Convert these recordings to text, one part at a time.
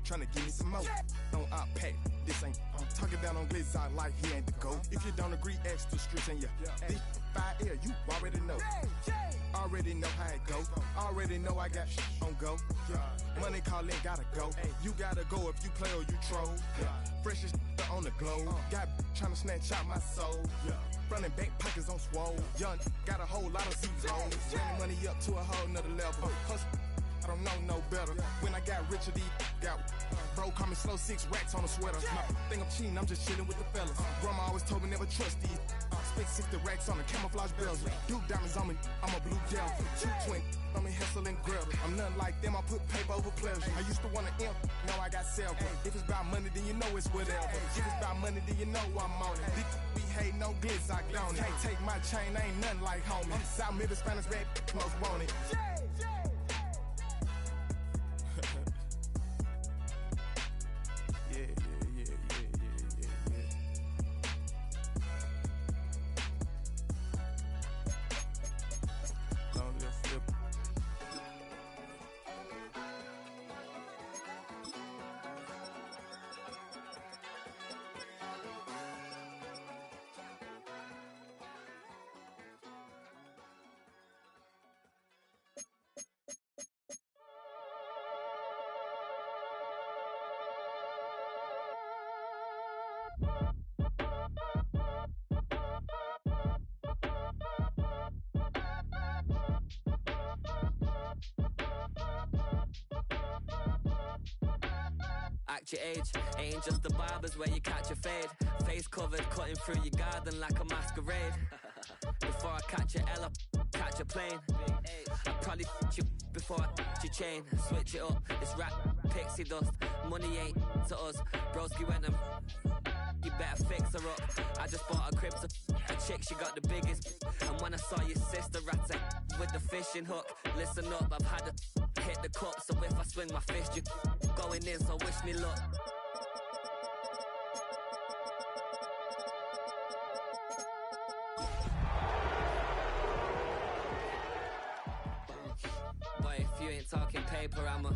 tryna give me some more. On our pack, this ain't talking down on Glitz out like he ain't the GOAT. If you don't agree, ask the streets and this 5L, you already know. Already know how it go. Already know I got on go. Money calling, gotta go. You gotta go if you play or you troll. Freshest on the globe. Got tryna snatch out my soul. Running back pockets on swole. Young, got a whole lot of zeros. Running money up to a whole nother level. Hustle, I don't know no better. When I got richer, these got bro call me slow 6 racks on a sweater. Think I'm cheating, I'm just chilling with the fellas. Grandma always told me never trust these. Spent 60 racks on the camouflage bells. Duke diamonds on me, I'm a blue gel. 220, I'm in Hessel and Grub. I'm nothing like them, I put paper over pleasure. I used to want to imp, now I got self. If it's about money, then you know it's whatever. If it's about money, then you know I'm on it. We hate no glitz, I don't. Can't take my chain, ain't nothing like homie. South Middle Spanish red, most want it. Act your age, ain't just the barbers where you catch a fade. Face covered, cutting through your garden like a masquerade. Before I catch a L, catch a plane. I probably f*** you before I f*** your chain. Switch it up, it's rap, pixie dust. Money ain't to us, broski went and you better fix her up. I just bought a crib to a chick, she got the biggest. And when I saw your sister at with the fishing hook, listen up, I've had to hit the cup. So if I swing my fist, you going in, so wish me luck. Boy, if you ain't talking paper, I'm a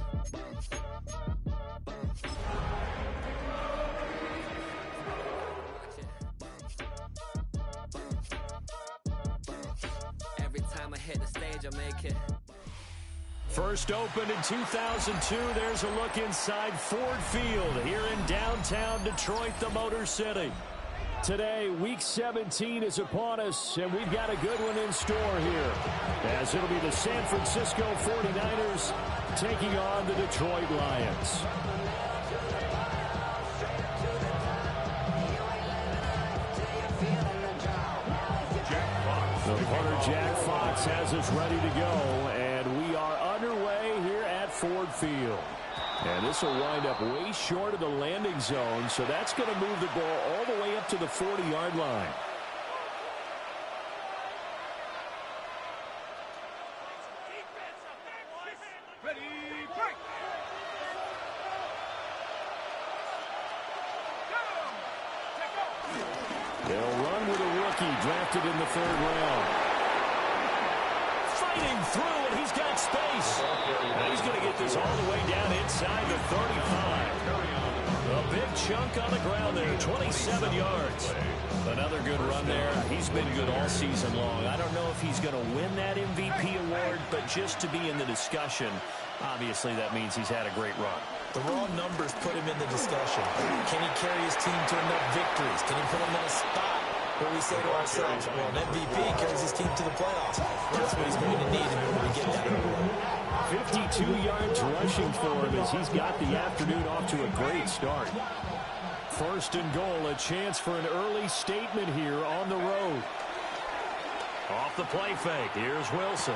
every time I hit the stage, I make it. First opened in 2002, there's a look inside Ford Field here in downtown Detroit, the Motor City. Today, Week 17 is upon us, and we've got a good one in store here, as it'll be the San Francisco 49ers taking on the Detroit Lions. The punter, Jack Fox, has us ready to go, and we are underway here at Ford Field. And this will wind up way short of the landing zone, so that's going to move the ball all the way up to the 40-yard line. They'll run with a rookie drafted in the 3rd round. Fighting through, and he's got space. And he's going to get this all the way down inside the 35. A big chunk on the ground there, 27 yards. Another good run there. He's been good all season long. I don't know if he's going to win that MVP award, but just to be in the discussion, obviously that means he's had a great run. The raw numbers put him in the discussion. Can he carry his team to enough victories? Can he put him in a spot where we say to ourselves, well, an MVP carries his team to the playoffs? That's what he's going to need in order to get that award. 52 yards rushing for him as he's got the afternoon off to a great start. First and goal, a chance for an early statement here on the road. Off the play fake, here's Wilson.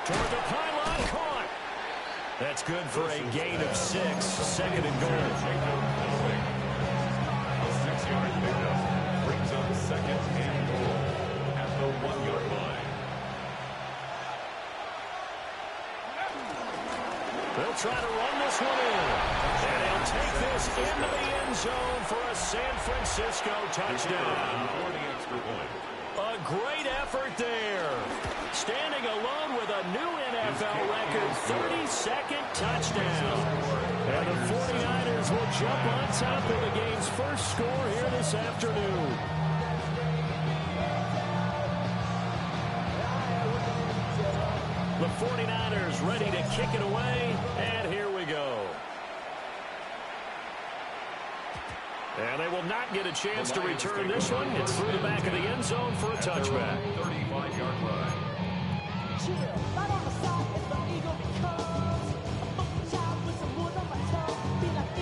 Toward the pylon, caught. That's good for a gain of 6, 2nd and goal. A 6-yard pickup brings up 2nd and goal at the 1-yard line. They'll try to run this one in. And they'll take this into the end zone for a San Francisco touchdown. A great effort there. Standing alone with a new NFL record 32nd touchdown. And the 49ers will jump on top of the game's first score here this afternoon. The 49ers ready to kick it away, and here we go. And they will not get a chance to return this one. It's through the back of the end zone for a touchback. 35-yard line.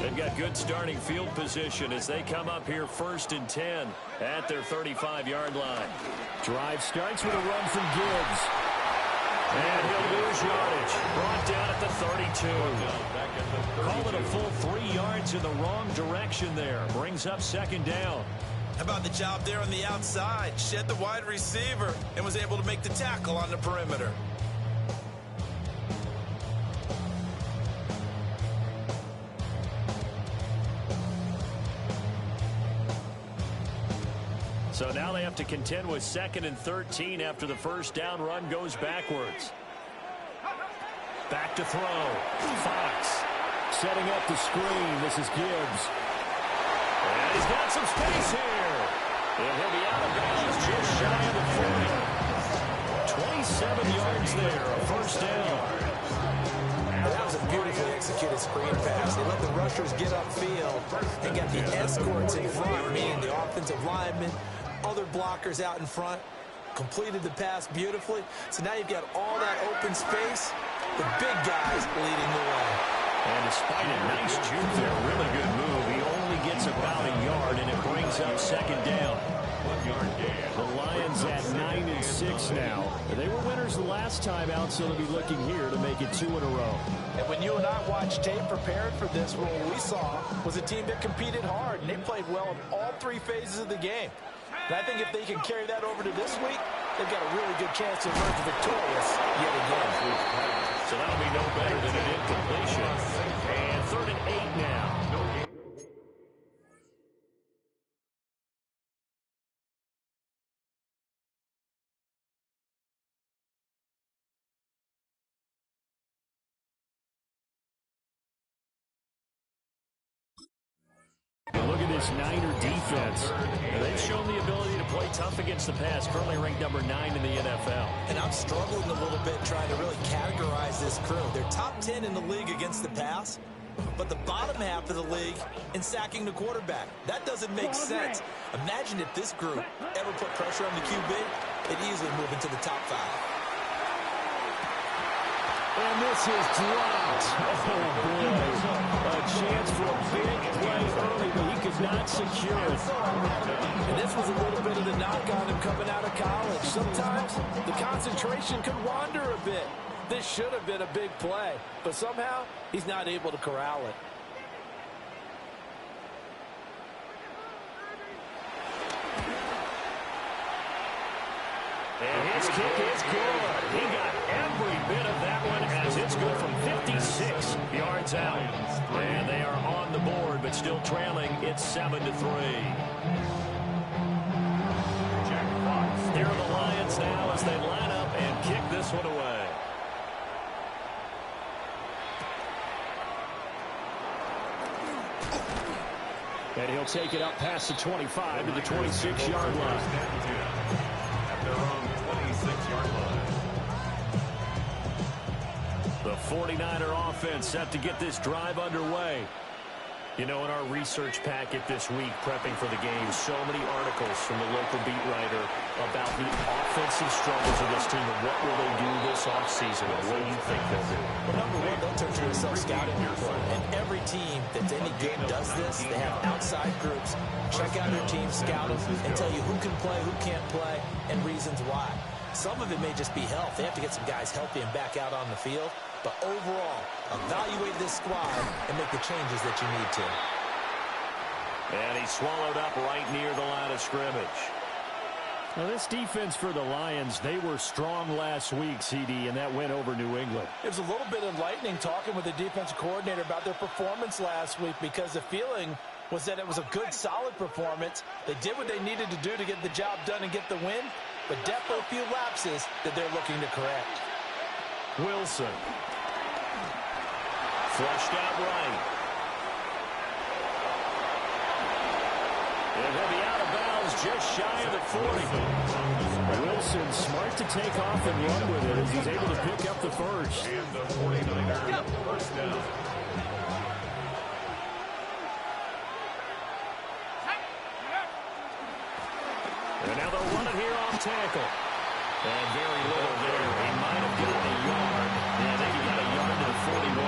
They've got good starting field position as they come up here 1st and 10 at their 35-yard line. Drive starts with a run from Gibbs. And he'll lose yardage. Brought down at the 32. Call it a full 3 yards in the wrong direction there. Brings up 2nd down. How about the job there on the outside? Shed the wide receiver and was able to make the tackle on the perimeter. So now they have to contend with 2nd and 13 after the first down run goes backwards. Back to throw. Fox setting up the screen. This is Gibbs. And he's got some space here. And he'll be out of bounds just shy of the 40. 27 yards there, a first down. That was a beautifully executed screen pass. They let the rushers get upfield and got the escorts in front, meaning the offensive linemen, other blockers out in front, completed the pass beautifully. So now you've got all that open space, the big guys leading the way. And despite a nice juke there, really good move, he only gets about a yard, and it brings up 2nd down. 1 yard gain. The Lions at 9-6 now. They were winners the last time out, so they'll be looking here to make it 2 in a row. And when you and I watched tape prepared for this, what we saw was a team that competed hard, and they played well in all 3 phases of the game. And I think if they can carry that over to this week, they've got a really good chance to emerge victorious yet again. So that'll be no better than an incompletion. And 3rd and 8 now. Look at this Niner defense. They've shown the ability to play tough against the pass, currently ranked number 9 in the NFL. And I'm struggling a little bit trying to really categorize this crew. They're top 10 in the league against the pass, but the bottom half of the league in sacking the quarterback. That doesn't make sense. Imagine if this group ever put pressure on the QB, they'd easily move into the top 5. And this is dropped. Oh, boy. A chance for a big play early, but he could not secure it. And this was a little bit of the knock on him coming out of college. Sometimes the concentration could wander a bit. This should have been a big play, but somehow he's not able to corral it. And his kick is good. He got every bit of that one as it's good from 56 yards out. And they are on the board, but still trailing. It's 7-3. Here are the Lions now as they line up and kick this one away. And he'll take it up past the 25 to the 26-yard line. At their own 26-yard line. The 49er offense set to get this drive underway. You know, in our research packet this week, prepping for the game, so many articles from the local beat writer about the offensive struggles of this team and what will they do this offseason. What do you think they'll do? Well, number one, they'll turn to a self-scouting report. And every team that's any good does this. They have outside groups, check out their team, scout them, and tell you who can play, who can't play, and reasons why. Some of it may just be health. They have to get some guys healthy and back out on the field. But overall, evaluate this squad and make the changes that you need to. And he swallowed up right near the line of scrimmage. Now, this defense for the Lions, they were strong last week, CD, and that went over New England. It was a little bit enlightening talking with the defensive coordinator about their performance last week because the feeling was that it was a good, solid performance. They did what they needed to do to get the job done and get the win, but definitely a few lapses that they're looking to correct. Wilson. Flushed out right. And he'll be out of bounds just shy of the 40. Wilson smart to take off and run with it as he's able to pick up the first. And the 49ers first down. And now they'll run it here off tackle. And very little there. He might have gotten a yard. Yeah, I think he got a yard to the 41.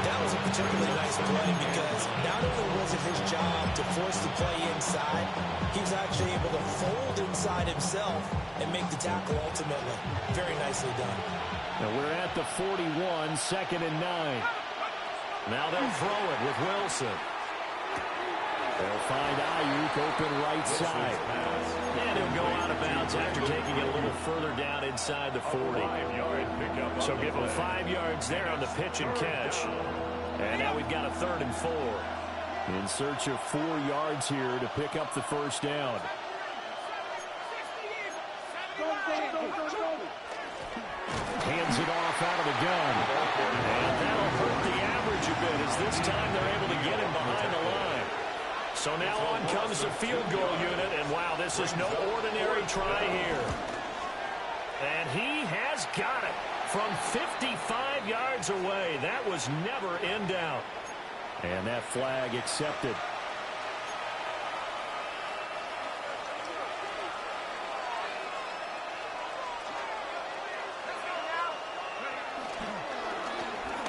That was a particularly nice play because not only was it his job to force the play inside, he was actually able to fold inside himself and make the tackle ultimately. Very nicely done. Now we're at the 41, 2nd and 9. Now they'll throw it with Wilson. They'll find Ayuk open right side. And he'll go out of bounds after taking it a little further down inside the 40. So give him 5 yards there on the pitch and catch. And now we've got a 3rd and 4. In search of 4 yards here to pick up the first down. Hands it off out of the gun. And that'll hurt the average a bit as this time they're able to get him behind the line. So now on comes the field goal unit, and wow, this is no ordinary try here. And he has got it from 55 yards away. That was never in doubt. And that flag accepted.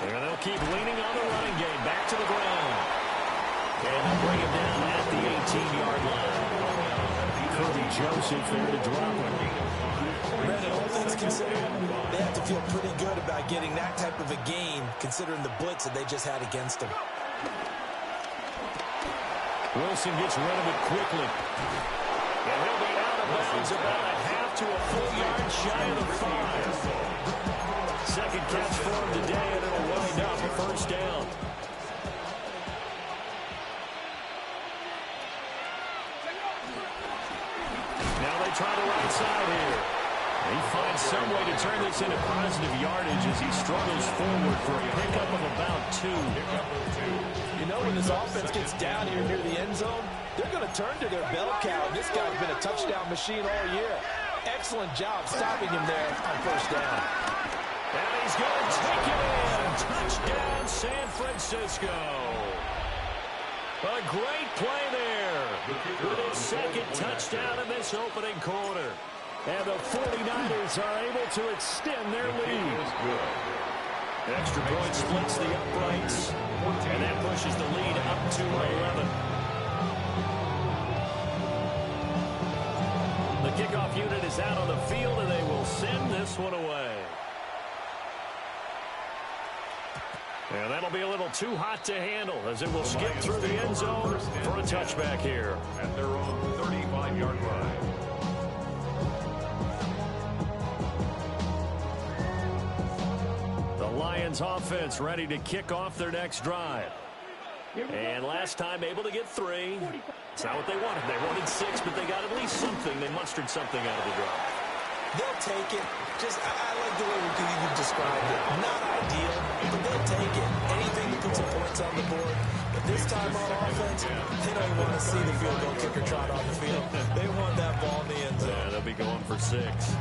And they'll keep leaning on the running game. Back to the ground. And they'll bring him down at the 18-yard line. Kirby Joseph there to drop him. Brandon, all things considered, they have to feel pretty good about getting that type of a gain, considering the blitz that they just had against them. Wilson gets rid of it quickly. And he'll be out of bounds about a half to a full yard shy of the 5. Second catch for him today, and it'll wind up a first down. Now they try the right side here. He finds some way to turn this into positive yardage as he struggles forward for a pickup of about 2. You know, when this offense gets down here near the end zone, they're going to turn to their bell cow. This guy's been a touchdown machine all year. Excellent job stopping him there on first down. And he's going to take it in. Touchdown, San Francisco. A great play there with his second touchdown in this opening quarter. And the 49ers are able to extend their lead. Extra point splits the uprights. And that pushes the lead up to 11. The kickoff unit is out on the field, and they will send this one away. And that'll be a little too hot to handle as it will skip through the end zone for a touchback here. At their own 35-yard line. The Lions offense ready to kick off their next drive. And last time able to get 3. It's not what they wanted. They wanted 6, but they got at least something. They mustered something out of the drive. They'll take it. Just, I like the way you described it. Not ideal, but they'll take it. Anything to put some points on the board. But this time on offense, they don't want to see the field goal kicker trot on the field. They want that ball in the end zone. Yeah, they'll be going for 6.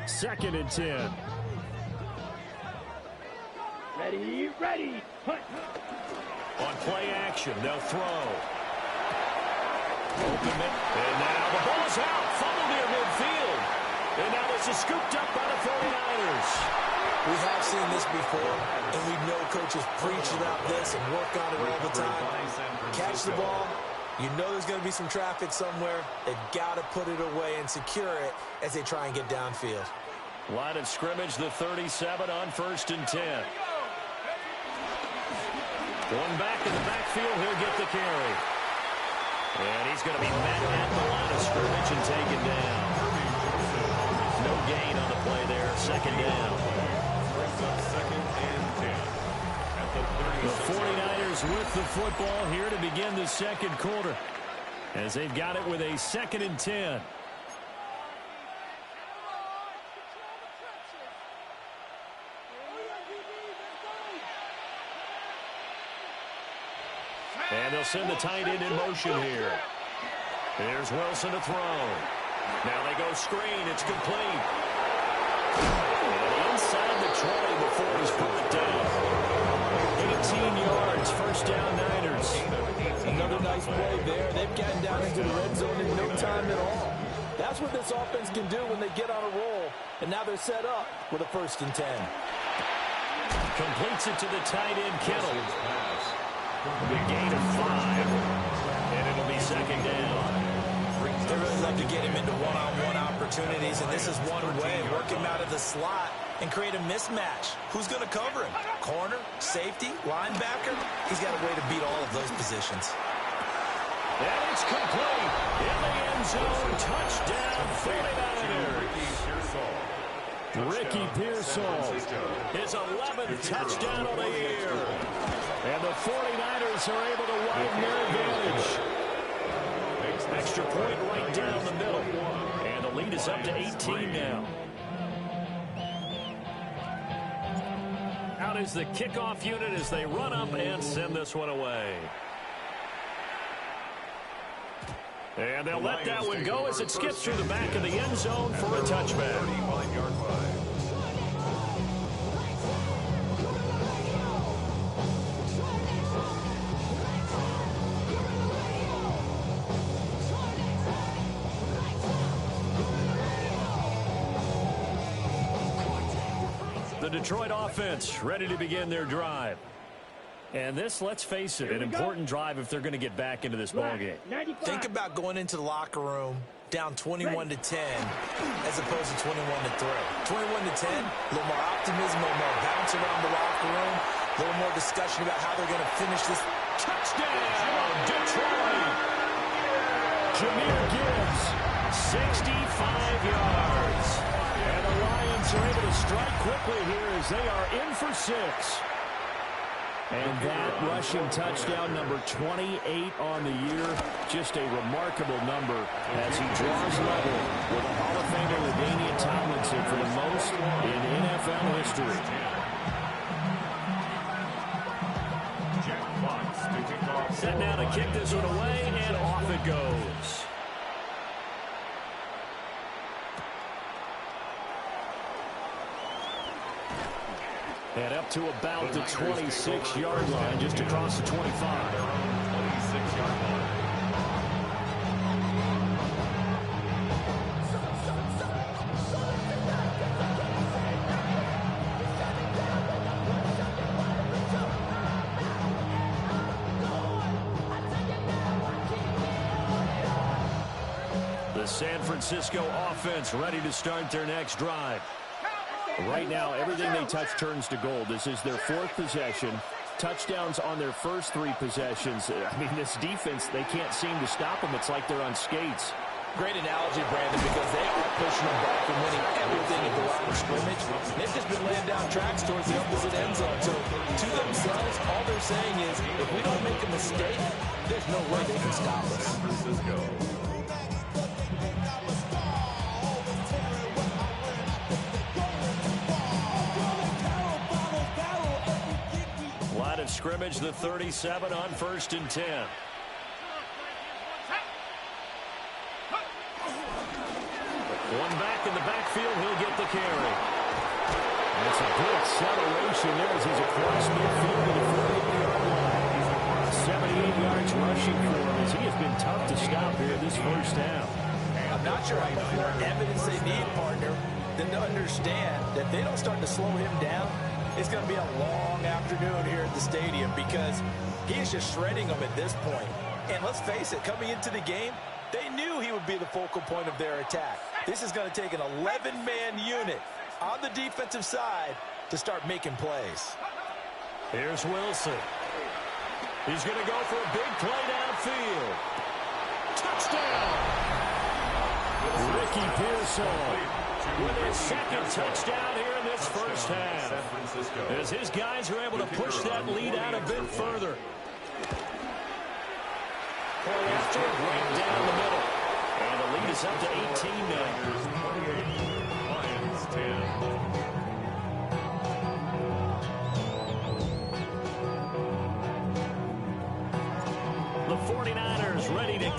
Second and 10. Ready, punt. On play action, they'll throw. Open it, and now the ball's out. Fumble near midfield. And now this is scooped up by the 49ers. We have seen this before, and we know coaches preach about this and work on it all the time. Catch the ball. You know there's going to be some traffic somewhere. They've got to put it away and secure it as they try and get downfield. Line of scrimmage, the 37 on 1st and 10. Going back in the backfield, he'll get the carry. And he's going to be met at the line of scrimmage and taken down. No gain on the play there, second down. Second and 10. At The 49ers with the football here to begin the second quarter as they've got it with a 2nd and 10. they'll send the tight end in motion here. Here's Wilson to throw. Now they go screen. It's complete. And inside the 20 before he's brought down. 18 yards. First down, Niners. Another nice play there. They've gotten down into the red zone in no time at all. That's what this offense can do when they get on a roll. And now they're set up with a 1st and 10. Completes it to the tight end, Kittle. The gain of 5. And it'll be 2nd down. They really love to get him into one-on-one opportunities, and this is one way. Work him out of the slot and create a mismatch. Who's going to cover him? Corner, safety, linebacker? He's got a way to beat all of those positions. And it's complete. In the end zone, touchdown, 49ers. Ricky Pearsall, his 11th touchdown of the year. And the 49ers are able to widen their advantage. Extra point right down the middle. And the lead is up to 18 now. Out is the kickoff unit as they run up and send this one away. And they'll let that one go as it skips through the back of the end zone for a touchback. 39-yard line. The Detroit offense ready to begin their drive. And this, let's face it, an important drive if they're going to get back into this ballgame. Think about going into the locker room down 21-10 as opposed to 21-3. 21-10, a little more optimism, a little more bounce around the locker room, a little more discussion about how they're going to finish this. Touchdown, Detroit! Jahmyr Gibbs, 65 yards. And the Lions are able to strike quickly here as they are in for 6. And that rushing touchdown, number 28 on the year, just a remarkable number as he draws level with a Hall of Famer LaDainian Tomlinson for the most in NFL history. Set now to kick this one away, and off it goes. And up to about the 26-yard line, just across the 25. 26-yard line. The San Francisco offense ready to start their next drive. Right now, everything they touch turns to gold. This is their 4th possession. Touchdowns on their first 3 possessions. I mean, this defense, they can't seem to stop them. It's like they're on skates. Great analogy, Brandon, because they are pushing them back and winning everything at the line of scrimmage. They've just been laying down tracks towards the opposite end zone. So, to themselves, all they're saying is, if we don't make a mistake, there's no way they can stop us. San Francisco. Line of scrimmage, the 37 on 1st and 10. One back in the backfield, he'll get the carry. That's a good acceleration there as he's across midfield to the 48-yard line. 78 yards rushing for him as he has been tough to stop here this first half. I'm not sure how much more evidence they need, partner, than to understand that they don't start to slow him down. It's going to be a long afternoon here at the stadium because he is just shredding them at this point. And let's face it, coming into the game, they knew he would be the focal point of their attack. This is going to take an 11-man unit on the defensive side to start making plays. Here's Wilson. He's going to go for a big play downfield. Touchdown! Ricky Pearsall with his 2nd touchdown here in this first half. As his guys are able to push that lead out a bit further. Play after right down the middle. And the lead is up to 18 now. Lions 10.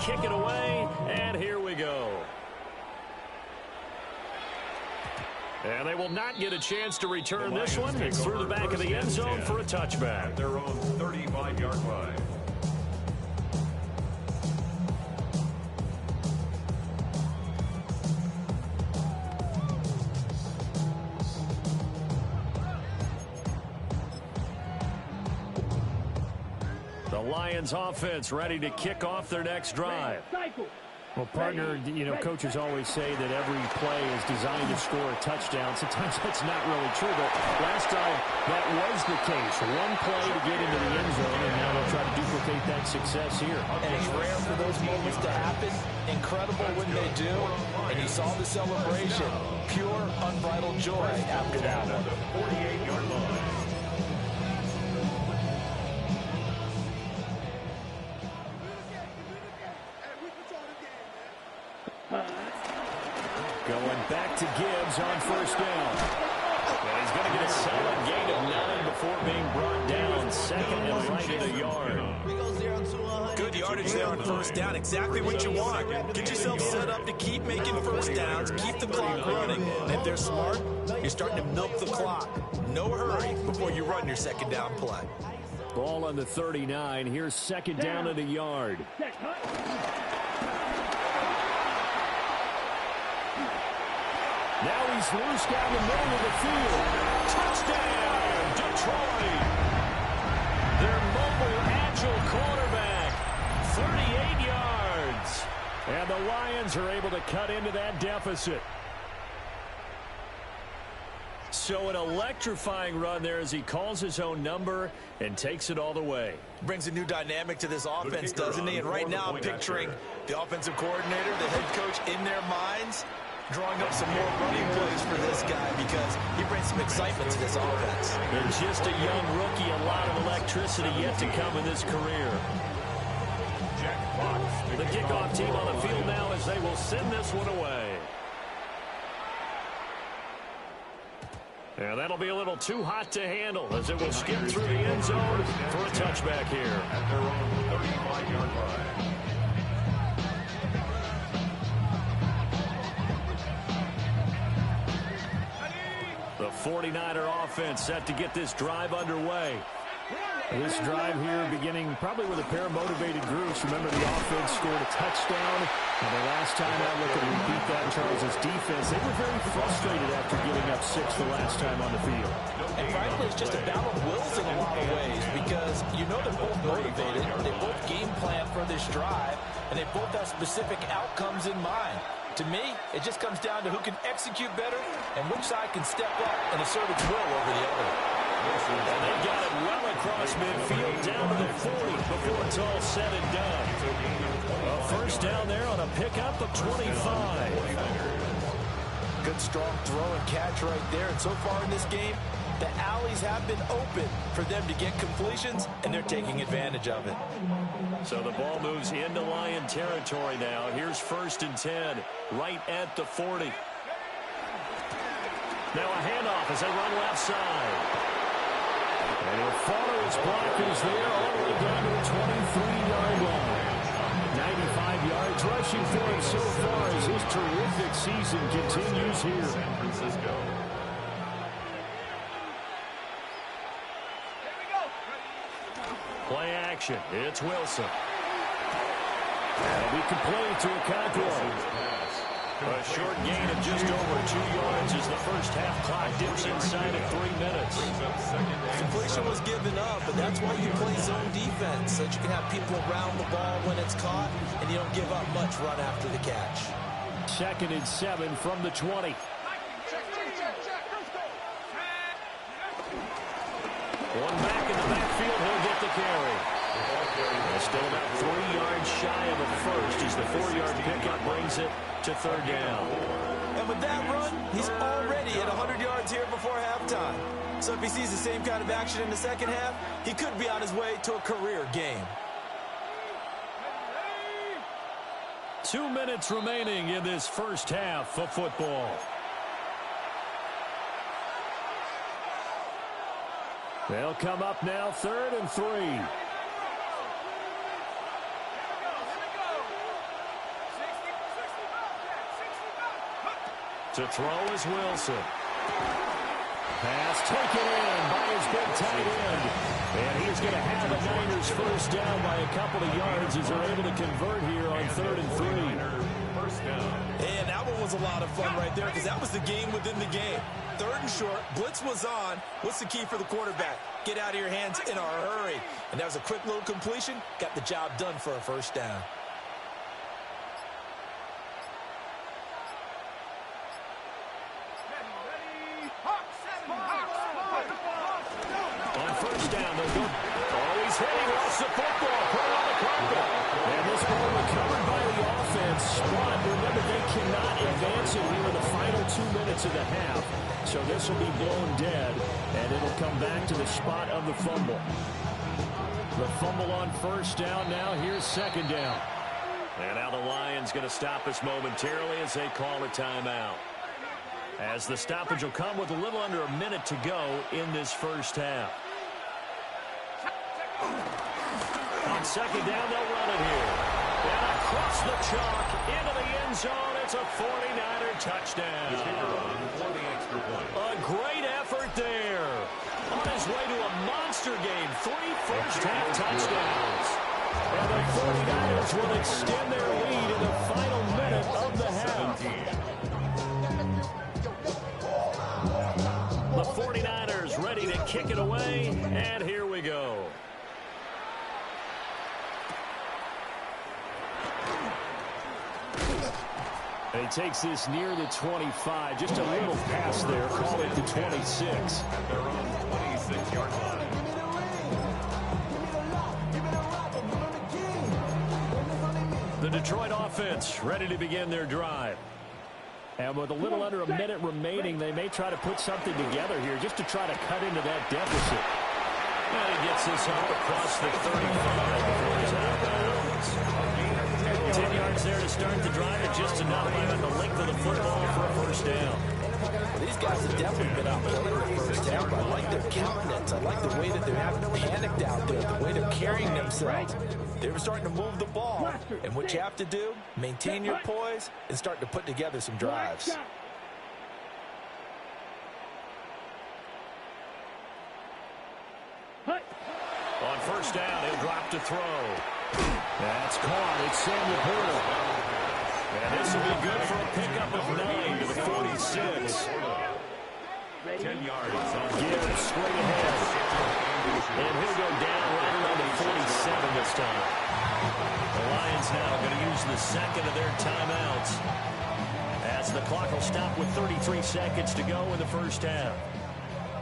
kick it away, and here we go. And they will not get a chance to return this one. It's through the back of the end zone for a touchback. At their own 35-yard line. The Lions offense ready to kick off their next drive. Well, partner, coaches always say that every play is designed to score a touchdown. Sometimes that's not really true, but last time that was the case. One play to get into the end zone, and now they'll try to duplicate that success here. And it's rare for those moments to happen. Incredible when they do. And you saw the celebration. Pure, unbridled joy after that one. 48-yard line. Going back to Gibbs on first down. And he's going to get a solid gain of 9 before being brought down. Second and right at a yard. Good yardage there on first down. Exactly what you want. Get yourself set up to keep making first downs, keep the clock running. And if they're smart, you're starting to milk the clock. No hurry before you run your second down play. Ball on the 39. Here's second down at a yard. Now he's loose down the middle of the field. Touchdown, Detroit. Their mobile, agile quarterback, 38 yards. And the Lions are able to cut into that deficit. So an electrifying run there as he calls his own number and takes it all the way. Brings a new dynamic to this offense, doesn't he? And right now I'm picturing the offensive coordinator, the head coach in their minds, drawing up some more running plays for this guy because he brings some excitement to this offense. And just a young rookie, a lot of electricity yet to come in this career. The kickoff team on the field now as they will send this one away. And that'll be a little too hot to handle as it will skip through the end zone for a touchback here. At their own 35-yard line. The 49er offense set to get this drive underway. This drive here beginning probably with a pair of motivated groups. Remember, the offense scored a touchdown. And the last time out, looking to repeat that, Charles' defense, they were very frustrated after giving up 6 the last time on the field. And frankly, it's just a battle of wills in a lot of ways because you know they're both motivated. They both game plan for this drive, and they both have specific outcomes in mind. To me, it just comes down to who can execute better and which side can step up and assert its will over the other. And they got it well across midfield down to the 40 before it's all said and done. A first down there on a pickup of 25. Good strong throw and catch right there. And so far in this game, the alleys have been open for them to get completions, and they're taking advantage of it. So the ball moves into Lion territory now. Here's first and 10, right at the 40. Now a handoff as they run left side. And he'll follow his blockers there all the way down to the 23-yard line. 95 yards rushing for him so far as his terrific season continues here. San Francisco. Play action. It's Wilson. That'll be complete to Okonkwo. A short gain of just over 2 yards as the first half clock dips inside of 3 minutes. Completion was given up, but that's why you play zone defense, so that you can have people around the ball when it's caught, and you don't give up much run after the catch. Second and 7 from the 20. One back in the backfield, he'll get the carry. Still about 3 yards shy of a first as the 4-yard pickup brings it to third down. And with that run, he's already at 100 yards here before halftime. So if he sees the same kind of action in the second half, he could be on his way to a career game. 2 minutes remaining in this first half of football. They'll come up now, 3rd and 3. To throw is Wilson. Pass taken in by his big tight end. And he's going to have a Niners first down by a couple of yards as they're able to convert here on 3rd and 3. And that one was a lot of fun right there because that was the game within the game. 3rd and short, blitz was on. What's the key for the quarterback? Get out of your hands in a hurry. And that was a quick little completion. Got the job done for a first down. On first down, they'll go. Oh, he's hitting. Lost the football. Put it on the carpet. And this ball recovered by the offense. Spot. Remember, they cannot advance it here in the final 2 minutes of the half. So this will be blown dead, and it'll come back to the spot of the fumble. The fumble on first down now. Here's second down. And now the Lions going to stop us momentarily as they call a timeout. As the stoppage will come with a little under a minute to go in this first half. On second down, they'll run it here. And across the chalk into the end zone. It's a 49er touchdown. A great effort there. On his way to a monster game. 3 first-half touchdowns. And the 49ers will extend their lead in the final minute of the half. The 49ers ready to kick it away, and here we go. And he takes this near the 25. Just a little pass there. Call it the 26. They're on the 26-yard line. The Detroit offense ready to begin their drive. And with a little under a minute remaining, they may try to put something together here just to try to cut into that deficit. And he gets this up across the 35 before he's out of bounds. 10 yards there to start the drive, and just enough by on the length of the football for a first down. Well, these guys have definitely been out playing in the first half. I like their countenance. I like the way that they're not panicked out there, the way they're carrying themselves. They were starting to move the ball. And what you have to do, maintain your poise and start to put together some drives. On first down, he'll drop to throw. That's caught. It's Samuel Porter. And this will be good for a pickup of 9 to the 46. 10 yards. Gibbs straight ahead. And he'll go down right around the 47 this time. The Lions now going to use the second of their timeouts as the clock will stop with 33 seconds to go in the first half.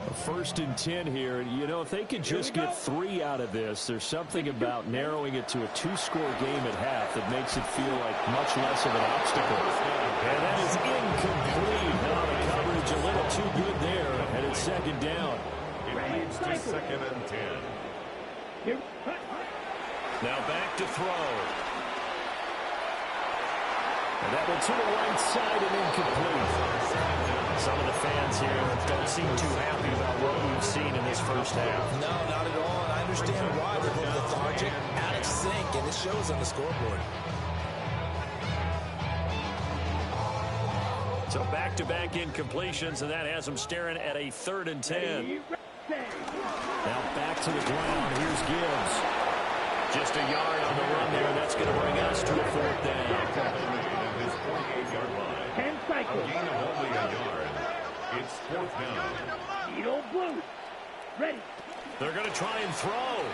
A 1st and 10 here. You know, if they could just get 3 out of this, there's something about narrowing it to a 2-score game at half that makes it feel like much less of an obstacle. And that is incomplete. Now the coverage a little too good there, and it's second down. It leads to 2nd and 10. Now back to throw. And that one to the right side and incomplete. Some of the fans here don't seem too happy about what we've seen in this first half. No, not at all. And I understand why they're a little lethargic, out of sync, and it shows on the scoreboard. So back-to-back incompletions, and that has them staring at a 3rd and 10. Now back to the ground. Here's Gibbs. Just a yard on the run there, and that's going to bring us to a 4th down. His 48-yard line. 10 cycles. A gain of only a yard. It's 4th down. Edo Blue. Ready. They're going to try and throw.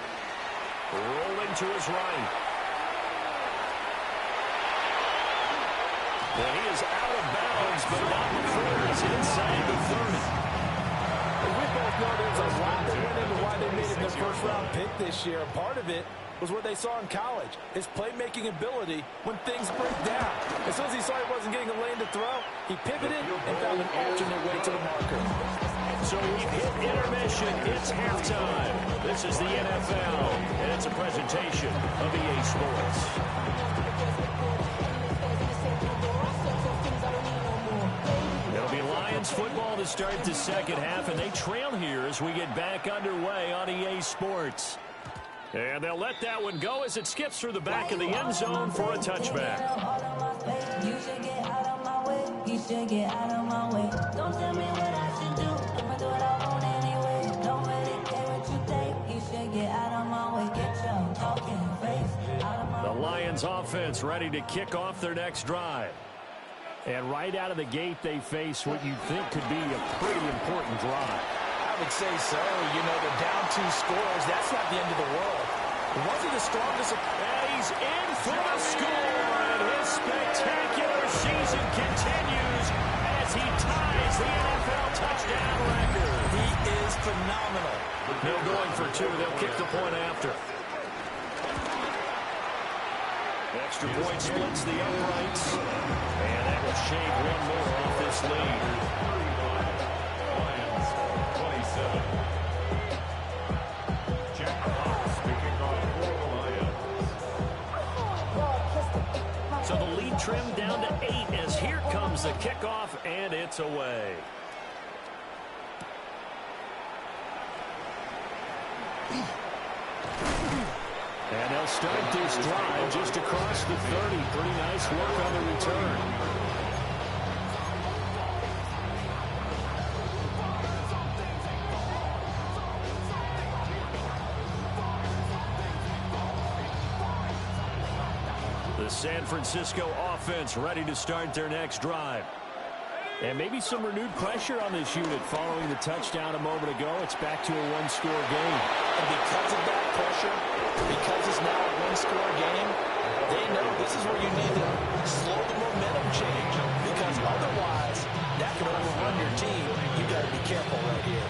Rolling to his right. And he is out of bounds, but not before he's inside the 30. And we both know there's a lot that went into why they made it their first-round pick this year. Part of it was what they saw in college, his playmaking ability when things break down. As soon as he saw he wasn't getting a lane to throw, he pivoted and found an alternate way to the marker. So we've hit intermission. It's halftime. This is the NFL, and it's a presentation of EA Sports. It'll be Lions football to start the second half, and they trail here as we get back underway on EA Sports. And they'll let that one go as it skips through the back of the end zone for a touchback. should get out of my way. Don't tell me what I should do. I'ma do what I want anyway. Don't really care what you think. You should get out of my way. Get your talking face out of my way. The Lions offense ready to kick off their next drive. And right out of the gate, they face what you think could be a pretty important drive. I would say so. You know, they're down 2 scores. That's not the end of the world. It wasn't the strongest. And he's in for the score. And his spectacular season continues as he ties the NFL touchdown record. He is phenomenal. No going for 2. They'll kick the point after. Extra point splits the uprights. And that will shave one more off this lead. Lions 27. Jack Fox picking off for the Lions. So the lead trimmed down to 8 as here comes the kickoff, and it's away. And they'll start this drive just across the 30. Pretty nice work on the return. The San Francisco offense ready to start their next drive. And maybe some renewed pressure on this unit following the touchdown a moment ago. It's back to a 1-score game. And because of that pressure, because it's now a 1-score game, they know this is where you need to slow the momentum change. Because otherwise, that can overrun your team. You got to be careful right here.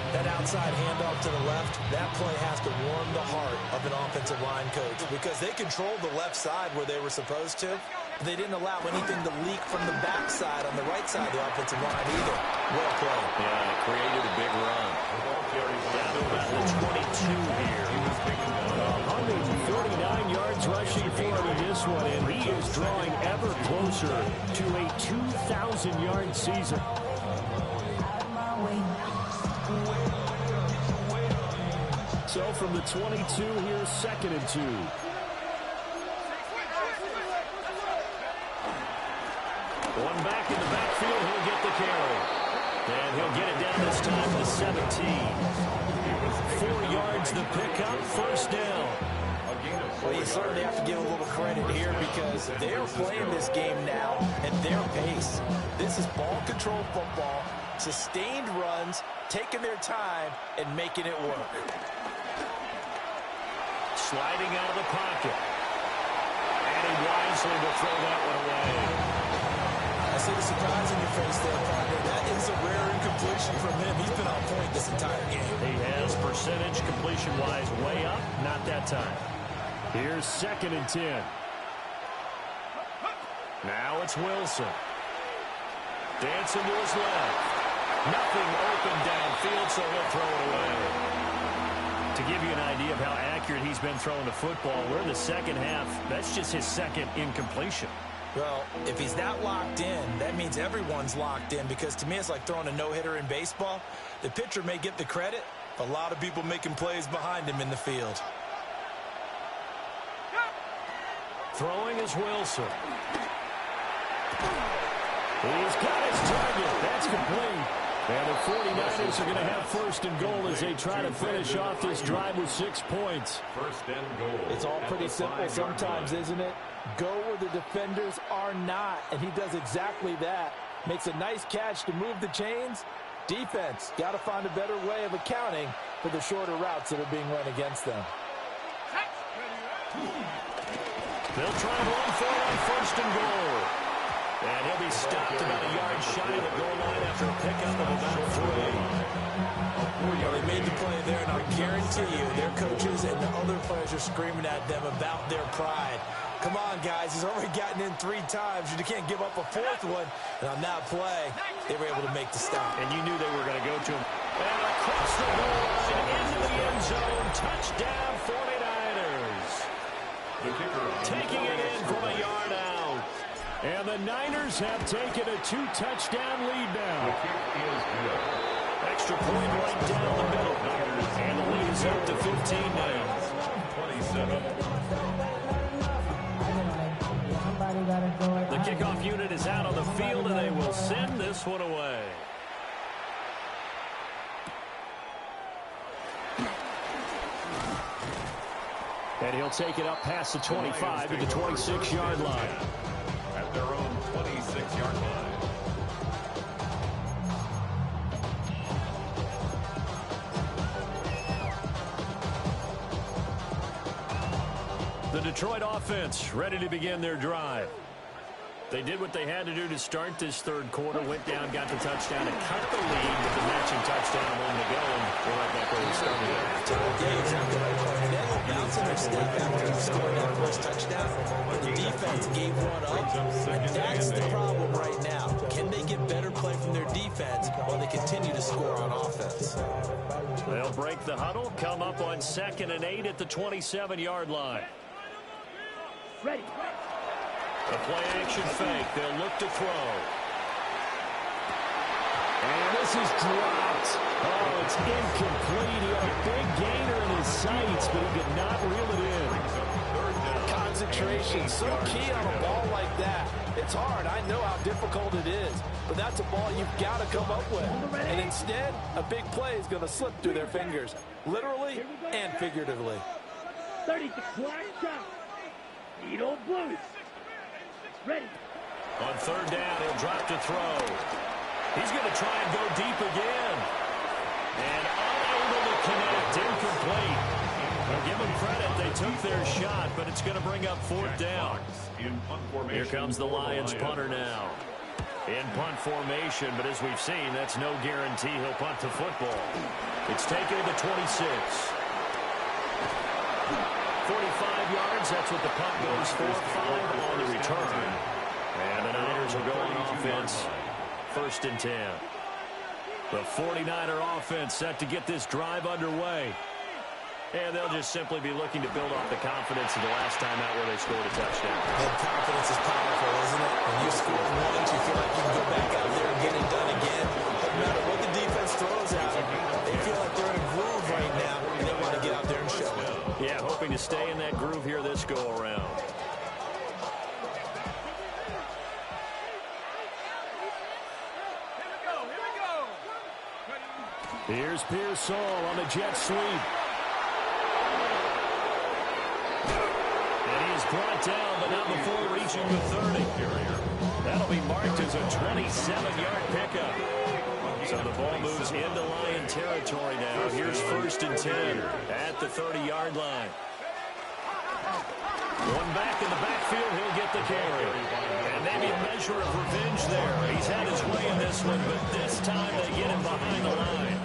That outside handoff to the left, that play has to warm the heart of an offensive line coach because they controlled the left side where they were supposed to. They didn't allow anything to leak from the backside on the right side of the offensive line either. Well played. Yeah, it created a big run. Down to about the 22 here. 149 yards rushing for him in this one, and he is drawing ever closer to a 2,000-yard season. So from the 22, here's 2nd and 2. One back in the backfield, he'll get the carry. And he'll get it down this time to 17. 4 yards the pickup, 1st down. Well, you certainly have to give a little credit here because they're playing this game now at their pace. This is ball control football, sustained runs, taking their time, and making it work. Sliding out of the pocket. And he wisely will throw that one away. I see the surprise in your face there, partner. That is a rare incompletion from him. He's been on point this entire game. He has percentage completion-wise way up. Not that time. Here's 2nd and 10. Now it's Wilson. Dancing to his left. Nothing open downfield, so he'll throw it away. To give you an idea of how accurate he's been throwing the football, we're in the second half. That's just his 2nd incompletion. Well, if he's that locked in, that means everyone's locked in because to me it's like throwing a no-hitter in baseball. The pitcher may get the credit, a lot of people making plays behind him in the field. Throwing is Wilson. He's got his target. That's complete. And the 49ers are going to have 1st and goal as they try to finish off this drive with 6 points. 1st and goal. It's all pretty simple sometimes, isn't it? Go where the defenders are not, and he does exactly that. Makes a nice catch to move the chains. Defense, got to find a better way of accounting for the shorter routes that are being run against them. They'll try to run for it on 1st and goal. And he'll be stopped about a yard shy of the goal line after a pickup of about 3. Well, they made the play there, and I guarantee you their coaches and the other players are screaming at them about their pride. Come on, guys. He's already gotten in 3 times. You can't give up a 4th one. And on that play, they were able to make the stop. And you knew they were going to go to him. And across the goal line, into the end zone. Touchdown, 49ers. The kicker taking it in from a yard out. And the Niners have taken a 2-touchdown lead now. The kick is good. Extra point right down the middle. And the lead is up to 15 now. 27. gotta The kickoff unit is out on the field, and they will send this one away. And he'll take it up past the 25 to the 26-yard line. At their own 26-yard line. The Detroit offense ready to begin their drive. They did what they had to do to start this third quarter, went down, got the touchdown, and cut the lead with the matching touchdown a moment ago, and we're right back where we started at halftime. Yeah, exactly right, Corey. They were bouncing their step after scoring that first touchdown, but the defense gave one up, and that's the problem right now. Can they get better play from their defense while they continue to score on offense? They'll break the huddle, come up on 2nd and 8 at the 27-yard line. Ready. A play-action fake. They'll look to throw. And this is dropped. Oh, it's incomplete. He had a big gainer in his sights, but he could not reel it in. Concentration, so key on a ball like that. It's hard. I know how difficult it is, but that's a ball you've got to come up with. And instead, a big play is going to slip through their fingers, literally and figuratively. 30 to clock shot. Needle Blues. Ready. On 3rd down, he'll drop to throw. He's going to try and go deep again. And unable to connect. Incomplete. Well, give them credit. They took their shot, but it's going to bring up 4th down. Here comes the Lions punter now. In punt formation, but as we've seen, that's no guarantee he'll punt the football. It's taken to the 26. 45 yards, that's what the punt goes for. 5 on the return. And the Niners will go on offense. 1st and 10. The 49er offense set to get this drive underway. And they'll just simply be looking to build off the confidence of the last time out where they scored a touchdown. And confidence is powerful, isn't it? When you score once, you feel like you can go back out there and get it done again. No matter what the defense throws at them, they feel like they're in a groove right now, and they want to get out there and show it. Yeah, hoping to stay in that groove here this go-around. Here's Pearsall on the jet sweep. And he is brought down, but not before reaching the 30. That'll be marked as a 27-yard pickup. So the ball moves into Lion territory now. Here's 1st and 10 at the 30-yard line. One back in the backfield, he'll get the carry. And maybe a measure of revenge there. He's had his way in this one, but this time they get him behind the line.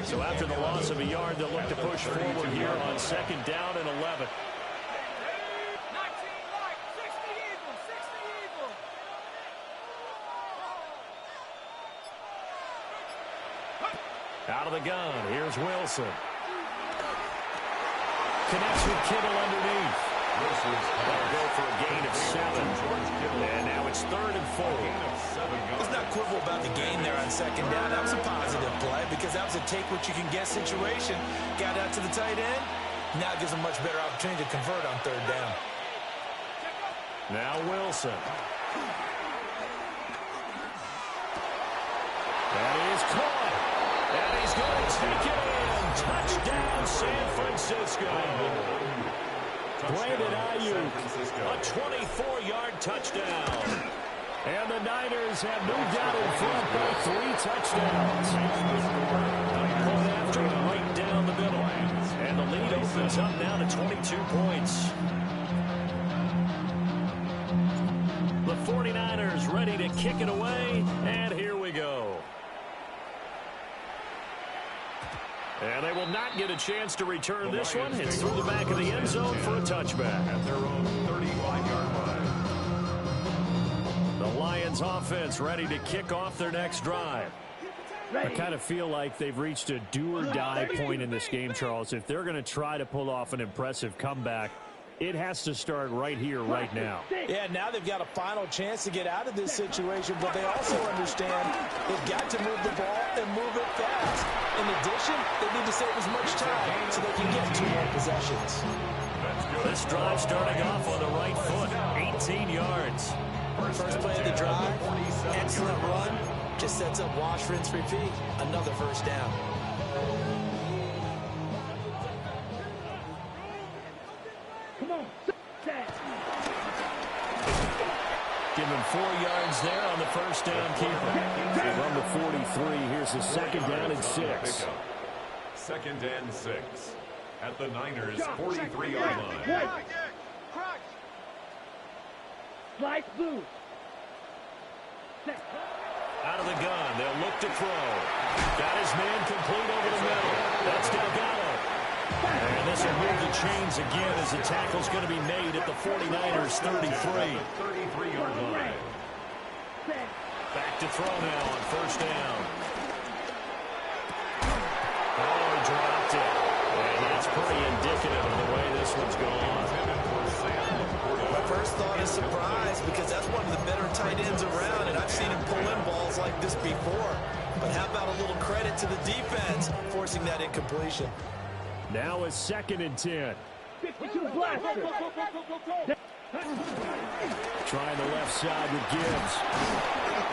So after the loss of a yard, they'll look to push forward here on 2nd down and 11. Out of the gun, here's Wilson. Connects with Kittle underneath. They'll go for a gain of 7. And now it's 3rd and 4. Let's not quibble about the gain there on 2nd down. That was a positive play because that was a take-what-you-can-get situation. Got out to the tight end. Now it gives them a much better opportunity to convert on 3rd down. Now Wilson. That is caught. And he's going to take it in. Touchdown, San Francisco. Brandon Ayuk. A 24-yard touchdown. And the Niners have moved out in front by 3 touchdowns. Going after him right down the middle. And the lead opens up now to 22 points. The 49ers ready to kick it away. And here we go. And they will not get a chance to return this one. It's through the back of the end zone for a touchback. At their own 35-yard line. The Lions offense ready to kick off their next drive. I kind of feel like they've reached a do-or-die point in this game, Charles. If they're going to try to pull off an impressive comeback, it has to start right here, right now. Yeah, now they've got a final chance to get out of this situation, but they also understand they've got to move the ball and move it fast. In addition, they need to save as much time so they can get 2 more possessions. This drive starting off on the right foot. 19 yards. First play of the drive, excellent run. Just sets up wash, rinse, repeat. Another first down. Come on. Give him 4 yards there on the first down keeper. From the 43, here's a second down and 6. Second and 6 at the Niners' 43-yard line. Slide blue. Out of the gun, they'll look to throw. Got his man complete over the middle. That's Delgado. And this will move the chains again as the tackle's going to be made at the 49ers' 33. 33-yard line. Back to throw now on first down. Oh, he dropped it. And that's pretty indicative of the way this one's going. My first thought is surprise because that's one of the better tight ends around, and I've seen him pull in balls like this before. But how about a little credit to the defense forcing that incompletion? Now a second and 10. 52 blaster. Trying the left side with Gibbs.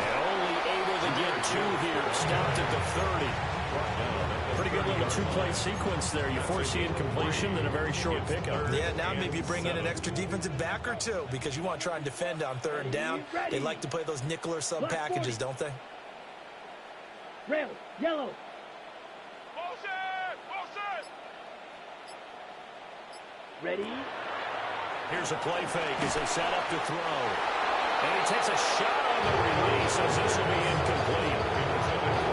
And only able to get 2 here. Stopped at the 30. Pretty good little 2-play sequence there. You force the incompletion, then a very short pickup. Yeah, now maybe you bring in an extra defensive back or two because you want to try and defend on third down. They like to play those nickel or sub packages, don't they? Red, yellow. Ready? Here's a play fake as they set up to throw. And he takes a shot on the release as this will be incomplete.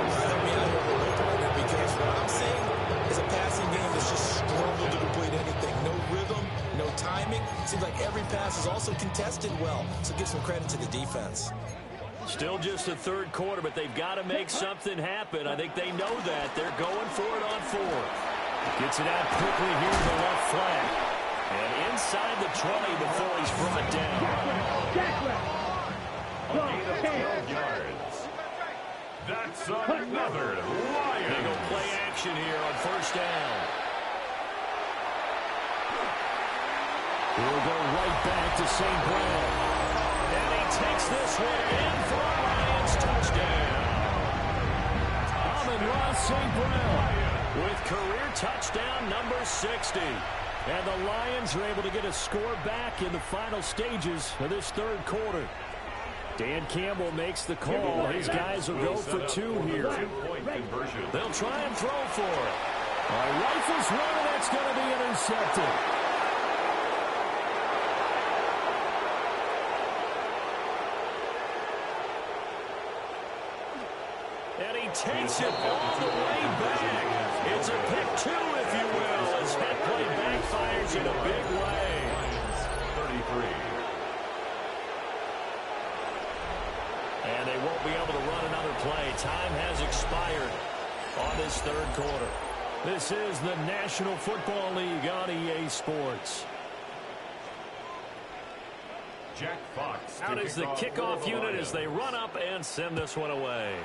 Help me out here a little bit, partner, because what I'm seeing is a passing game that's just struggled to complete anything. No rhythm, no timing. Seems like every pass is also contested well, so give some credit to the defense. Still just the third quarter, but they've got to make something happen. I think they know that. They're going for it on 4. Gets it out quickly here to the left flank. And inside the 20 before he's brought down. A gain of 12 yards. That's another Lion. They go play action here on first down. We'll go right back to St. Brown. And he takes this one in for a Lions touchdown. Amon-Ra St. Brown with career touchdown number 60. And the Lions are able to get a score back in the final stages of this third quarter. Dan Campbell makes the call. His guys will go for 2 here. They'll try and throw for it. Rifles one, and that's going to be intercepted. And he takes it all the way back. It's a pick 2, if you will, as that play backfires in a big way. 33. And they won't be able to run another play. Time has expired on this third quarter. This is the National Football League on EA Sports. Jack Fox. Out is the kickoff unit as they run up and send this one away.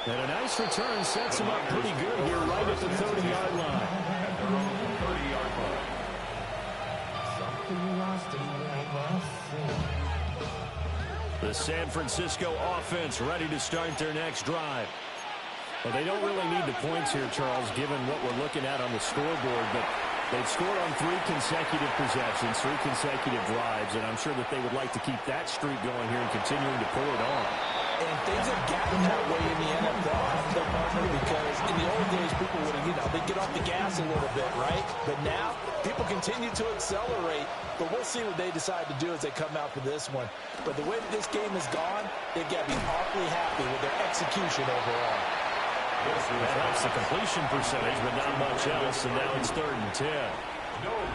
And a nice return sets him up pretty good here right at the 30-yard line. At their own 30-yard line. The San Francisco offense ready to start their next drive. Well, they don't really need the points here, Charles, given what we're looking at on the scoreboard, but they've scored on 3 consecutive possessions, 3 consecutive drives, and I'm sure that they would like to keep that streak going here and continuing to pull it on. And things have gotten that way in the NFL, partner, because in the old days, people would have, they'd get off the gas a little bit, right? But now, people continue to accelerate, but we'll see what they decide to do as they come out for this one. But the way that this game has gone, they've got to be awfully happy with their execution overall. That helps the completion percentage, but not much else, and now it's 3rd and 10.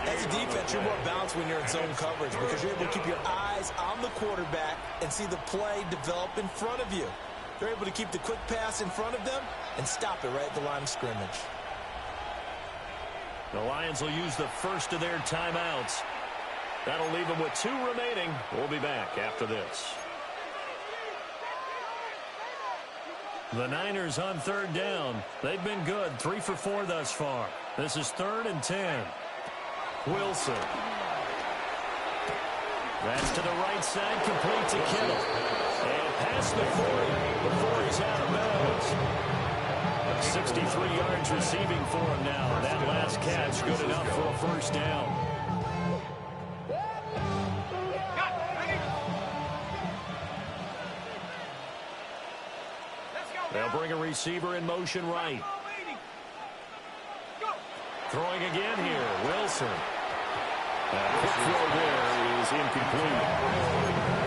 As a defense, you're more balanced when you're in zone coverage because you're able to keep your eyes on the quarterback and see the play develop in front of you. You're able to keep the quick pass in front of them and stop it right at the line of scrimmage. The Lions will use the first of their timeouts. That'll leave them with 2 remaining. We'll be back after this. The Niners on third down. They've been good, 3 for 4 thus far. This is 3rd and 10. Wilson. That's to the right side, complete to Kittle. And past the 40 before he's out of bounds. 63 yards receiving for him now. That last catch good enough for a first down. They'll bring a receiver in motion right. Throwing again here, Wilson. Quick throw there is incomplete.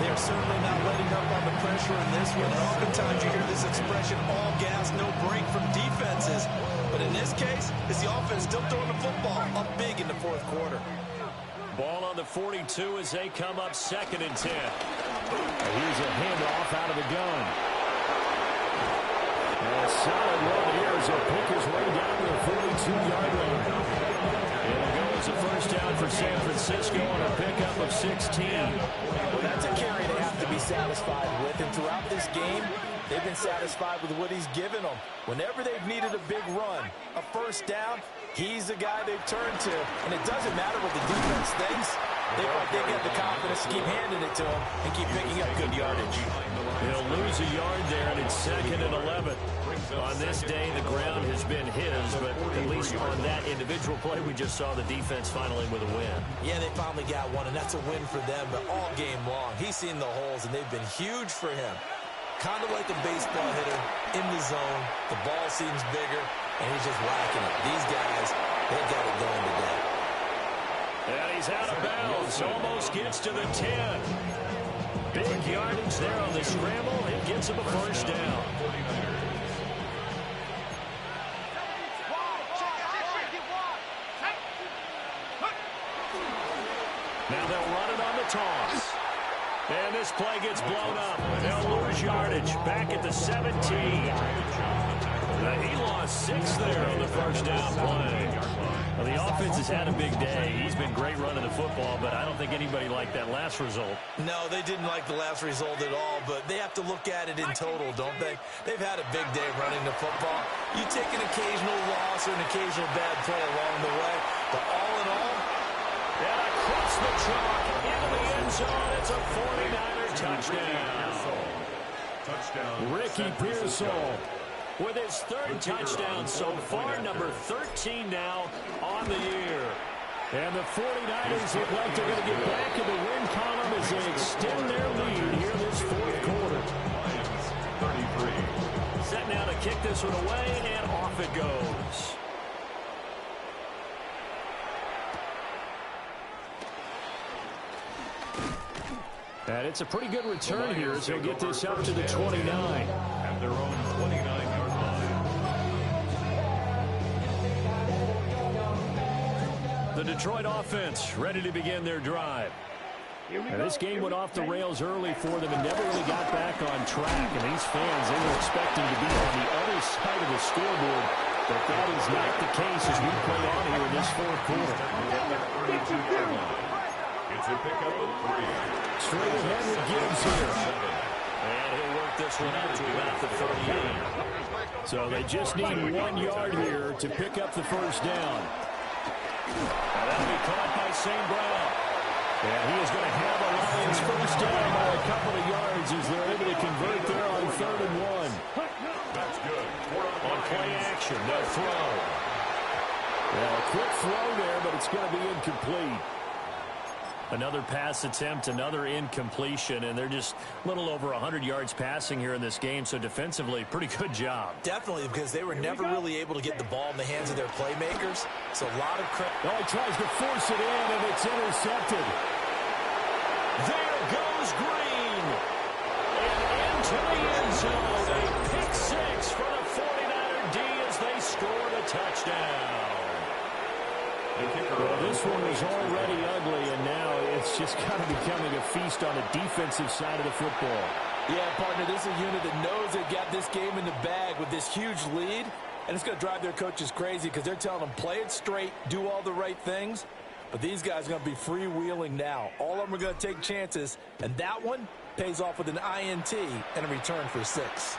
They're certainly not letting up on the pressure in this one. And oftentimes you hear this expression, all gas, no break from defenses. But in this case, it's the offense still throwing the football up big in the fourth quarter. Ball on the 42 as they come up 2nd and 10. And here's a handoff out of the gun. And a solid run here as he'll pick his way down to the 42-yard line. It'll go as a first down for San Francisco on a pickup of 16. Well, that's a carry they have to be satisfied with. And throughout this game, they've been satisfied with what he's given them. Whenever they've needed a big run, a first down, he's the guy they've turned to. And it doesn't matter what the defense thinks. They got the confidence to keep handing it to him and keep picking up good yardage. He'll lose a yard there, and it's 2nd and 11. On this day, the ground has been his, but at least on that individual play, we just saw the defense finally with a win. Yeah, they finally got one, and that's a win for them, but all game long, he's seen the holes, and they've been huge for him. Kind of like a baseball hitter in the zone. The ball seems bigger, and he's just whacking it. These guys, they got it going today. And he's out of bounds. Almost gets to the 10. Big yardage there on the scramble. It gets him a first down. Now they'll run it on the toss. And this play gets blown up. They'll lose yardage back at the 17. He lost 6 there on the first down play. Well, the offense has had a big day. He's been great running the football, but I don't think anybody liked that last result. No, they didn't like the last result at all, but they have to look at it in total, don't they? They've had a big day running the football. You take an occasional loss or an occasional bad play along the way, but all in all, and across the chalk into the end zone, it's a 49er touchdown. Ricky Pearsall with his 3rd touchdown so far, number 13 now on the year. And the 49ers look like they're going to get back in the win column as they extend their lead here this fourth quarter. 33. Set now to kick this one away, and off it goes. And it's a pretty good return here as he'll get this up to the 29. At their own 29-yard line. The Detroit offense ready to begin their drive. And this game went off the rails early for them and never really got back on track. And these fans, they were expecting to be on the other side of the scoreboard. But that is not the case as we play on here in this fourth quarter. It's a pickup of 3. Straight ahead with Gibbs here. And he'll work this one out to about the 38. So they just need 1 yard here to pick up the first down. And that'll be caught by St. Brown. And he is going to have a Lions first down by a couple of yards as they're able to convert there on 3rd and 1. That's good. On play action, no throw. Well, a quick throw there, but it's going to be incomplete. Another pass attempt, another incompletion, and they're just a little over 100 yards passing here in this game, so defensively, pretty good job. Definitely, because they were never really able to get the ball in the hands of their playmakers, so a lot of credit. Oh, he tries to force it in, and it's intercepted. There goes Green. And into the end zone. A pick 6 for the 49er D as they scored a touchdown. Well, this one was already ugly, and now it's just kind of becoming a feast on the defensive side of the football. Yeah, partner, this is a unit that knows they've got this game in the bag with this huge lead, and it's going to drive their coaches crazy because they're telling them play it straight, do all the right things, but these guys are going to be freewheeling now. All of them are going to take chances, and that one pays off with an INT and a return for 6.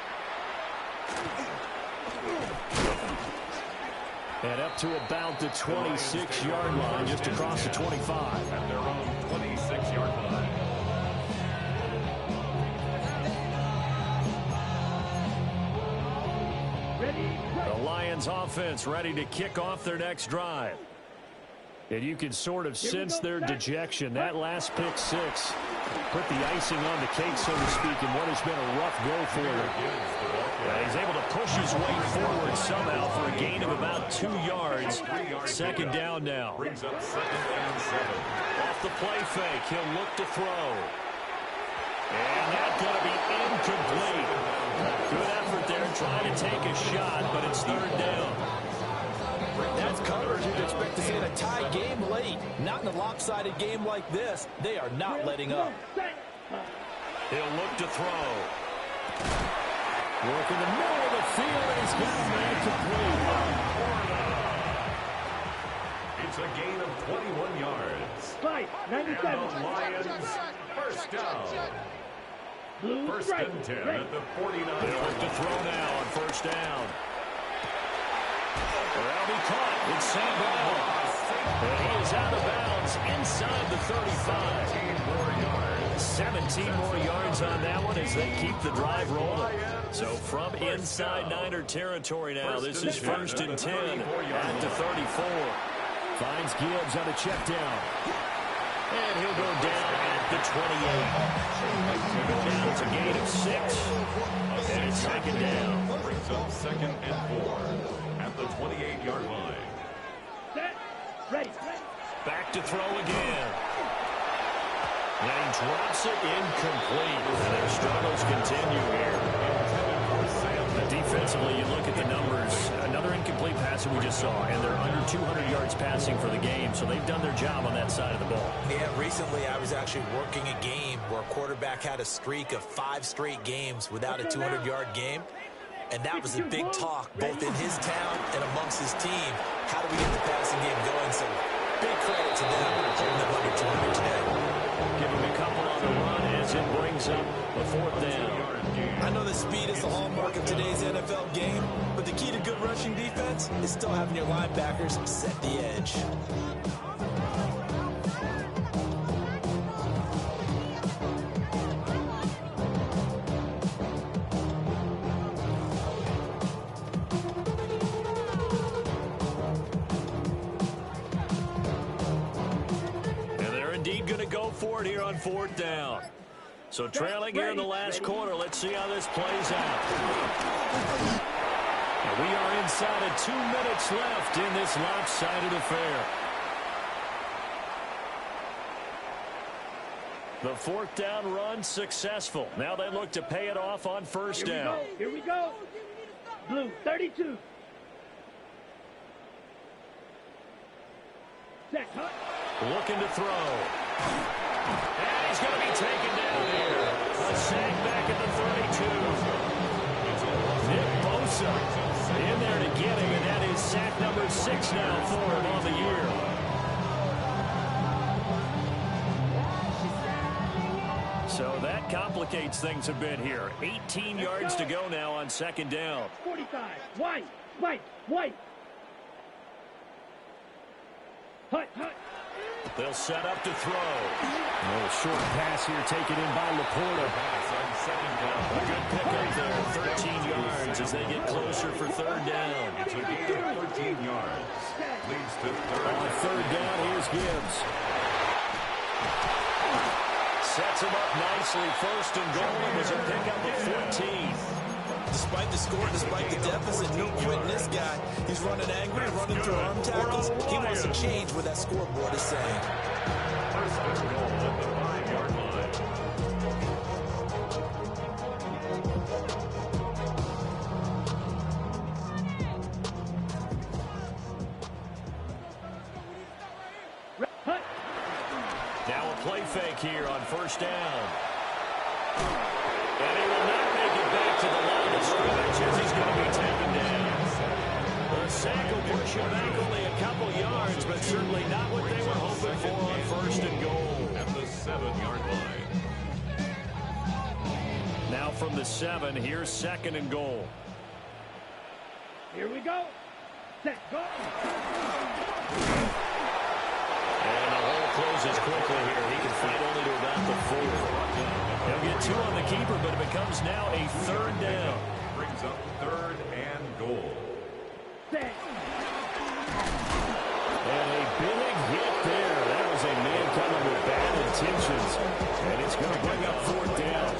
And up to about the 26-yard line, just across the 25. At their own 26-yard line. The Lions offense ready to kick off their next drive. And you can sort of sense their dejection. That last pick six put the icing on the cake, so to speak, in what has been a rough go for them. He's able to push his way forward somehow for a gain of about 2 yards. Second down now. Brings up 2nd and 7. Off the play fake, he'll look to throw. And that's going to be incomplete. Good effort there trying to take a shot, but it's 3rd down. That's coverage you'd expect to see in a tie game late. Not in a lopsided game like this. They are not letting up. He'll look to throw. Work in the middle of the field, and he's got a man complete. It's a gain of 21 yards. Fight, 97. And the Lions, first down. Blue First strike. and 10 at the 49. He'll look to throw now on 1st down. That'll be caught. It's St. Brown. And he is out of bounds inside the 35. 17 more yards on that one as they keep the drive rolling. So from inside Niner territory now, this is 1st and 10 at the 34. Finds Gibbs on a check down. And he'll go down at the 28. Down to a gain of 6. And it's 2nd down. Brings up 2nd and 4 at the 28-yard line. Set. Ready. Back to throw again. And he drops it incomplete. And their struggles continue here. Defensively, you look at the numbers. Another incomplete pass that we just saw, and they're under 200 yards passing for the game, so they've done their job on that side of the ball. Yeah, recently I was actually working a game where a quarterback had a streak of 5 straight games without a 200-yard game. And that was a big talk, both in his town and amongst his team. How do we get the passing game going? So big credit to them holding them under 200 today. Give him a couple on the run as it brings up the 4th down. I know that speed is the hallmark of today's NFL game, but the key to good rushing defense is still having your linebackers set the edge. For it here on 4th down. So trailing here in the last quarter. Let's see how this plays out. And we are inside of 2 minutes left in this lopsided affair. The 4th down run successful. Now they look to pay it off on 1st down. Here we go. Blue 32. Set. Hut. Looking to throw. And he's going to be taken down here. A sack back at the 32. Nick Bosa in there to get him, and that is sack number 6 now for him on the year. So that complicates things a bit here. 18 yards to go now on 2nd down. 45. White. Hut. They'll set up to throw. A little short pass here taken in by Laporta. A good pickup there, 13 yards as they get closer for 3rd down. It's a gain of 13 yards. Leads to 3rd. On 3rd down, here's Gibbs. Sets him up nicely. 1st and goal. It was a pickup of 14. Despite the score, despite the deficit, no quitting this guy. He's running angry, running through arm tackles. He wants to change what that scoreboard is saying. 1st and goal at the 5-yard line. Now a play fake here on 1st down. And he will not make it back to the line of scrimmage as he's going to be taken down. The sack will push him back only a couple yards, but certainly not what they were hoping for on 1st and goal. At the 7-yard line. Now from the 7, here's 2nd and goal. Here we go. Set, go. And the hole closes quickly here. He can fight only to about the 4. He'll get 2 on the keeper, but it becomes now a 3rd down. Brings up 3rd and goal. Set. And a big hit there. That was a man coming with bad intentions. And it's going to bring up 4th down.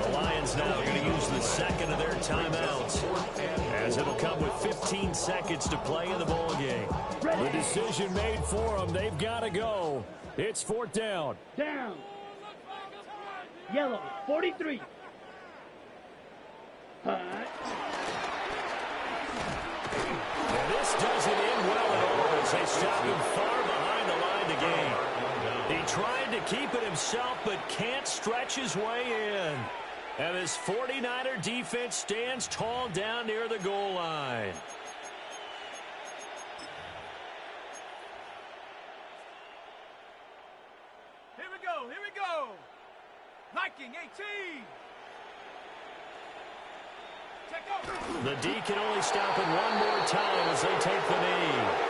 The Lions now are going to use the second of their timeouts, as it'll come with 15 seconds to play in the ball game. The decision made for them. They've got to go. It's 4th down. Down. Yellow, 43. Hut. And this doesn't end well at all as they stop him far behind the line to gain. He tried to keep it himself, but can't stretch his way in. And this 49er defense stands tall down near the goal line. Here we go, here we go. Viking 18. Check out. The D can only stop it one more time as they take the knee.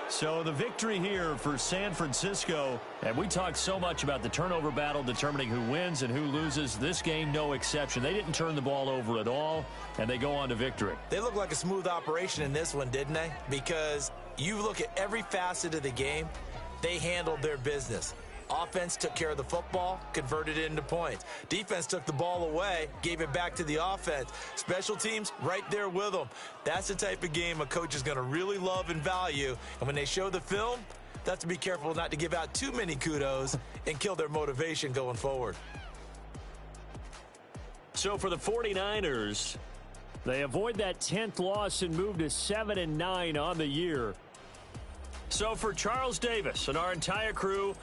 So the victory here for San Francisco. And we talked so much about the turnover battle determining who wins and who loses. This game, no exception. They didn't turn the ball over at all, and they go on to victory. They look like a smooth operation in this one, didn't they? Because you look at every facet of the game, they handled their business. Offense took care of the football, converted it into points. Defense took the ball away, gave it back to the offense. Special teams, right there with them. That's the type of game a coach is going to really love and value. And when they show the film, they have to be careful not to give out too many kudos and kill their motivation going forward. So for the 49ers, they avoid that 10th loss and move to 7-9 on the year. So for Charles Davis and our entire crew,